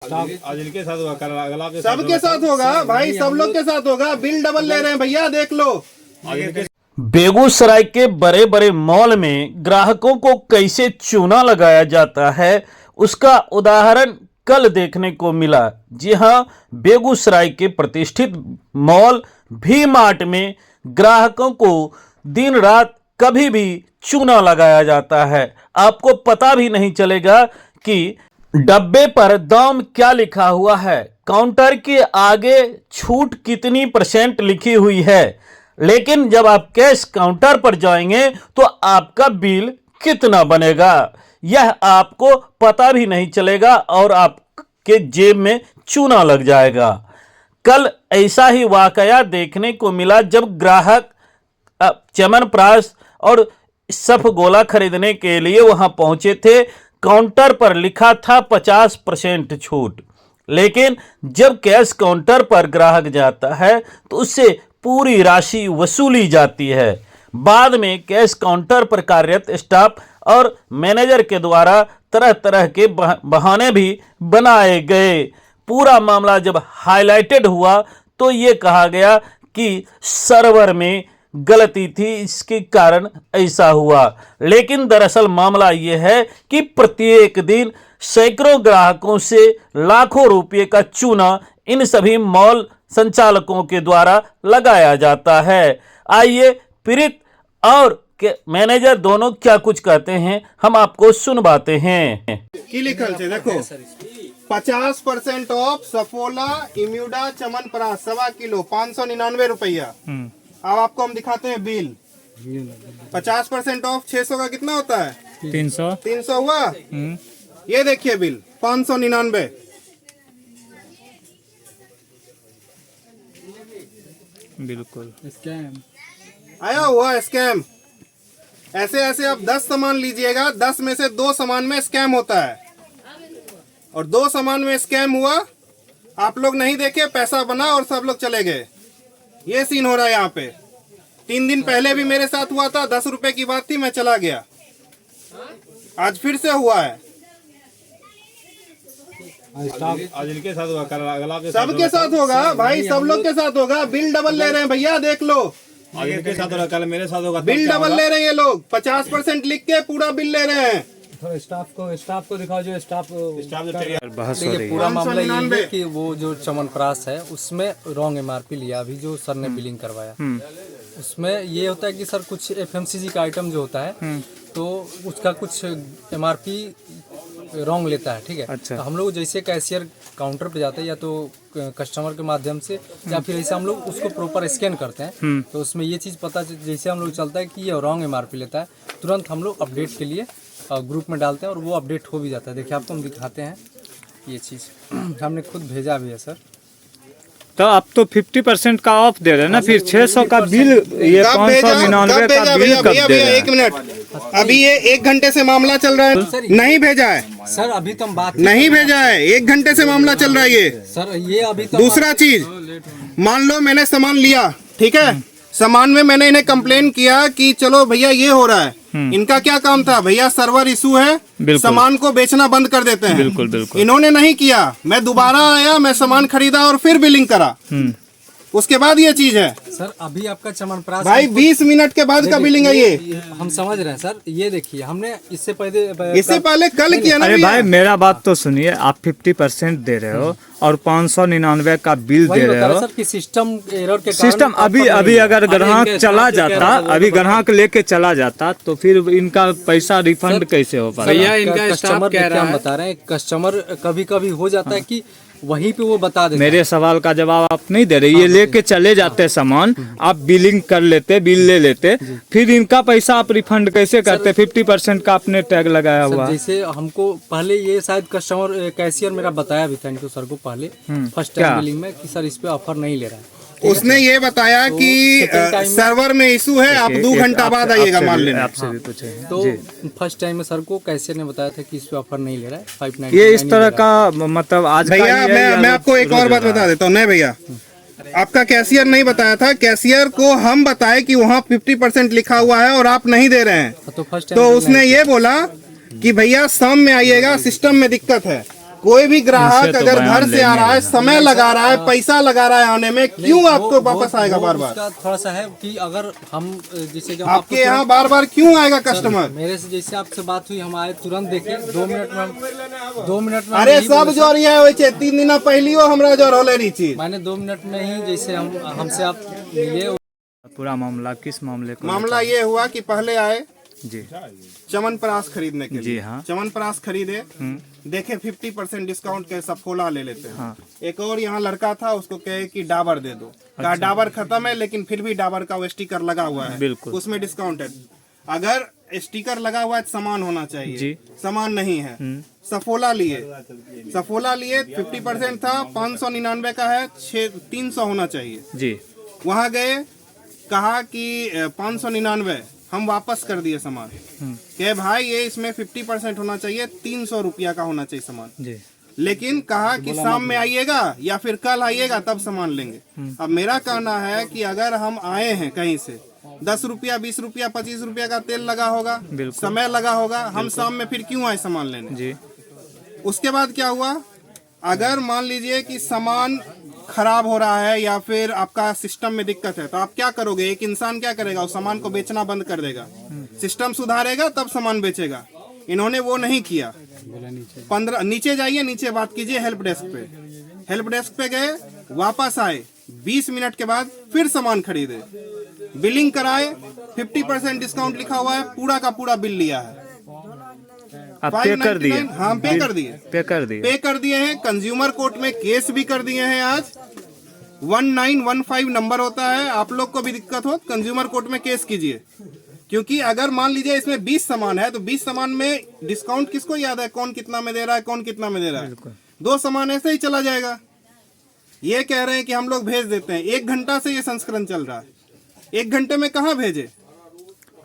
आज इनके साथ होगा, कल अगला के सबके साथ होगा भाई, सब लोग के साथ होगा। बिल डबल ले रहे हैं भैया, देख लो। बेगूसराय के बड़े बड़े मॉल में ग्राहकों को कैसे चूना लगाया जाता है उसका उदाहरण कल देखने को मिला। जी हां, बेगूसराय के प्रतिष्ठित मॉल भी मार्ट में ग्राहकों को दिन रात कभी भी चूना लगाया जाता है। आपको पता भी नहीं चलेगा कि डब्बे पर दाम क्या लिखा हुआ है, काउंटर के आगे छूट कितनी % लिखी हुई है, लेकिन जब आप कैश काउंटर पर जाएंगे तो आपका बिल कितना बनेगा यह आपको पता भी नहीं चलेगा और आपके जेब में चूना लग जाएगा। कल ऐसा ही वाकया देखने को मिला जब ग्राहक च्यवनप्राश और सफगोला खरीदने के लिए वहां पहुंचे थे। काउंटर पर लिखा था 50% छूट, लेकिन जब कैश काउंटर पर ग्राहक जाता है तो उससे पूरी राशि वसूली जाती है। बाद में कैश काउंटर पर कार्यरत स्टाफ और मैनेजर के द्वारा तरह तरह के बहाने भी बनाए गए। पूरा मामला जब हाईलाइटेड हुआ तो ये कहा गया कि सर्वर में गलती थी, इसके कारण ऐसा हुआ। लेकिन दरअसल मामला यह है कि प्रत्येक दिन सैकड़ों ग्राहकों से लाखों रुपए का चूना इन सभी मॉल संचालकों के द्वारा लगाया जाता है। आइए पीड़ित और मैनेजर दोनों क्या कुछ कहते हैं हम आपको सुनवाते हैं। की लिखल छे देखो, 50% ऑफ सफोला इम्यूडा च्यवनप्राश 1.25 किलो 599 रुपया। अब आपको हम दिखाते हैं बिल। 50% ऑफ 600 का कितना होता है? 300 हुआ। ये देखिए बिल 599। बिल्कुल स्कैम आया हुआ स्कैम। ऐसे ऐसे आप 10 सामान लीजिएगा, 10 में से 2 सामान में स्कैम होता है और 2 सामान में स्कैम हुआ। आप लोग नहीं देखे, पैसा बना और सब लोग चले गए। ये सीन हो रहा है यहाँ पे। 3 दिन पहले भी मेरे साथ हुआ था, 10 रुपए की बात थी, मैं चला गया। आज फिर से हुआ है। आज इनके साथ होगा, कल अगला के सबके साथ होगा भाई, सब लोग के साथ होगा। बिल डबल ले रहे हैं भैया, देख लो। आज इनके साथ होगा, कल मेरे साथ होगा। बिल डबल ले रहे हैं ये लोग, 50% लिख के पूरा बिल ले रहे हैं। स्टाफ को दिखाओ, जो स्टाफ बहस देखिए पूरा मामला ये है कि वो जो च्यवनप्राश है उसमें रॉन्ग MRP लिया। अभी जो सर ने बिलिंग करवाया उसमें ये होता है कि सर कुछ FMCG का आइटम जो होता है तो उसका कुछ MRP रॉन्ग लेता है, ठीक है। अच्छा। तो हम लोग जैसे कैशियर काउंटर पे जाते हैं या तो कस्टमर के माध्यम से या फिर ऐसे हम लोग उसको प्रॉपर स्कैन करते हैं तो उसमें ये चीज़ पता जैसे हम लोग चलता है कि ये रॉन्ग MRP लेता है, तुरंत हम लोग अपडेट के लिए ग्रुप में डालते हैं और वो अपडेट हो भी जाता है। देखिए आपको हम दिखाते हैं ये चीज़ हमने खुद भेजा भी है सर। तो अब तो 50% का ऑफ दे रहे हैं ना, फिर 600 का बिल, ये 599 का बिल कब दे रहे हैं? 1 मिनट, अभी ये 1 घंटे से मामला चल रहा है। नहीं भेजा है सर, अभी तो हम बात नहीं भेजा है, 1 घंटे से मामला चल रहा है ये सर। ये अभी तो दूसरा चीज, मान लो मैंने सामान लिया, ठीक है, सामान में मैंने इन्हें कंप्लेन किया कि चलो भैया ये हो रहा है। इनका क्या काम था, भैया सर्वर इशू है, सामान को बेचना बंद कर देते हैं। बिल्कुल बिल्कुल। इन्होंने नहीं किया, मैं दोबारा आया, मैं सामान खरीदा और फिर बिलिंग करा। उसके बाद ये चीज है सर। अभी आपका च्यवनप्राश भाई 20 मिनट के बाद का बिलिंग है ये। हम समझ रहे हैं सर। ये देखिए हमने इससे पहले कल किया ना। अरे भाई मेरा बात तो सुनिए, आप 50% दे रहे हो और 599 का बिल दे रहे हो सर कि सिस्टम एरर के कारण सिस्टम अभी अगर ग्राहक चला जाता, अभी ग्राहक लेके चला जाता तो फिर इनका पैसा रिफंड कैसे हो पाता? भैया इनका कस्टमर क्या बता रहे हैं, कस्टमर कभी कभी हो जाता है कि वहीं पे वो बता देते। मेरे सवाल का जवाब आप नहीं दे रहे। ये लेके चले जाते सामान, आप बिलिंग कर लेते, बिल ले लेते, फिर इनका पैसा आप रिफंड कैसे करते? 50% का आपने टैग लगाया हुआ। जैसे हमको पहले ये शायद कस्टमर कैशियर मेरा बताया भी, थैंक यू सर को पहले फर्स्ट टाइम बिलिंग में कि सर इस पे ऑफर नहीं ले रहा है। उसने ये बताया कि सर्वर में इशू है, आप 2 घंटा बाद आइएगा मान लेना। आपसे भी पूछे तो फर्स्ट टाइम में सर को कैशियर ने बताया था कि इस पे ऑफर नहीं ले रहा है 599। ये इस तरह का मतलब आज भैया मैं आपको एक और बात बता देता हूँ। नहीं भैया, आपका कैशियर नहीं बताया था, कैशियर को हम बताए कि वहाँ 50% लिखा हुआ है और आप नहीं दे रहे हैं। तो उसने ये बोला कि भैया शाम में आइएगा, सिस्टम में दिक्कत है। कोई भी ग्राहक इनसे तो अगर बयान घर से आ लेंगे रहा है, समय लगा रहा है, पैसा लगा रहा है आने में, क्यों आपको वापस आएगा बार बार? उसका थोड़ा सा है कि अगर हम जैसे जब आपके यहाँ बार बार क्यों आएगा कस्टमर? मेरे से जैसे आपसे बात हुई, हम आए तुरंत देखे 2 मिनट में 2 मिनट में अरे यही सब बोले, जोर ये होइ छै, 3 दिन पहलियो हमरा जोर होले रही चीज। मैंने 2 मिनट में ही जैसे हमसे आप मिले। पूरा मामला किस मामले को मामला ये हुआ कि पहले आए जी च्यवनप्राश खरीदने के लिए। जी हाँ। च्यवनप्राश खरीदे, देखे 50% डिस्काउंट के सफोला ले लेते हैं। हाँ। एक और यहाँ लड़का था, उसको कहे कि डाबर दे दो, कहा डाबर खत्म है, लेकिन फिर भी डाबर का वो स्टिकर लगा हुआ है, बिल्कुल। उसमें डिस्काउंट है। अगर स्टिकर लगा हुआ है तो सामान होना चाहिए जी। सामान नहीं है। सफोला लिए 50% था, 599 का है, 300 होना चाहिए। जी वहाँ गए, कहा कि 599, हम वापस कर दिए सामान। कहे भाई ये इसमें 50% होना चाहिए, 300 रुपया का होना चाहिए सामान। जी लेकिन कहा कि शाम में आइएगा या फिर कल आइएगा तब सामान लेंगे। अब मेरा कहना है कि अगर हम आए हैं कहीं से, 10 रुपया 20 रुपया 25 रुपया का तेल लगा होगा, समय लगा होगा, हम शाम में फिर क्यों आए सामान लेने? जी उसके बाद क्या हुआ, अगर मान लीजिए कि सामान खराब हो रहा है या फिर आपका सिस्टम में दिक्कत है, तो आप क्या करोगे? एक इंसान क्या करेगा? उस सामान को बेचना बंद कर देगा, सिस्टम सुधारेगा तब सामान बेचेगा। इन्होंने वो नहीं किया। 15 नीचे जाइए, नीचे बात कीजिए हेल्प डेस्क पे। हेल्प डेस्क पे गए, वापस आए, 20 मिनट के बाद फिर सामान खरीदे, बिलिंग कराए, 50% डिस्काउंट लिखा हुआ है, पूरा का पूरा बिल लिया है। आप पे कर दिए? 599, हाँ पे कर दिए, पे कर दिए हैं। कंज्यूमर कोर्ट में केस भी कर दिए हैं। आज 1915 नंबर होता है, आप लोग को भी दिक्कत हो कंज्यूमर कोर्ट में केस कीजिए। क्योंकि अगर मान लीजिए इसमें 20 सामान है तो 20 सामान में डिस्काउंट किसको याद है, कौन कितना में दे रहा है, कौन कितना में दे रहा है? 2 सामान ऐसे ही चला जाएगा। ये कह रहे हैं कि हम लोग भेज देते हैं। 1 घंटा से ये संस्करण चल रहा है, 1 घंटे में कहाँ भेजे?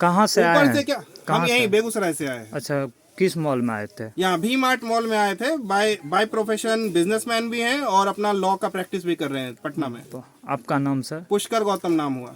कहाँ से आए ऊपर हैं? से क्या, हम यहीं बेगूसराय से आए हैं। अच्छा, किस मॉल में आए थे? यहाँ भी मार्ट मॉल में आए थे। बाय प्रोफेशन बिजनेसमैन भी हैं और अपना लॉ का प्रैक्टिस भी कर रहे हैं पटना में। तो आपका नाम सर? पुष्कर गौतम नाम हुआ।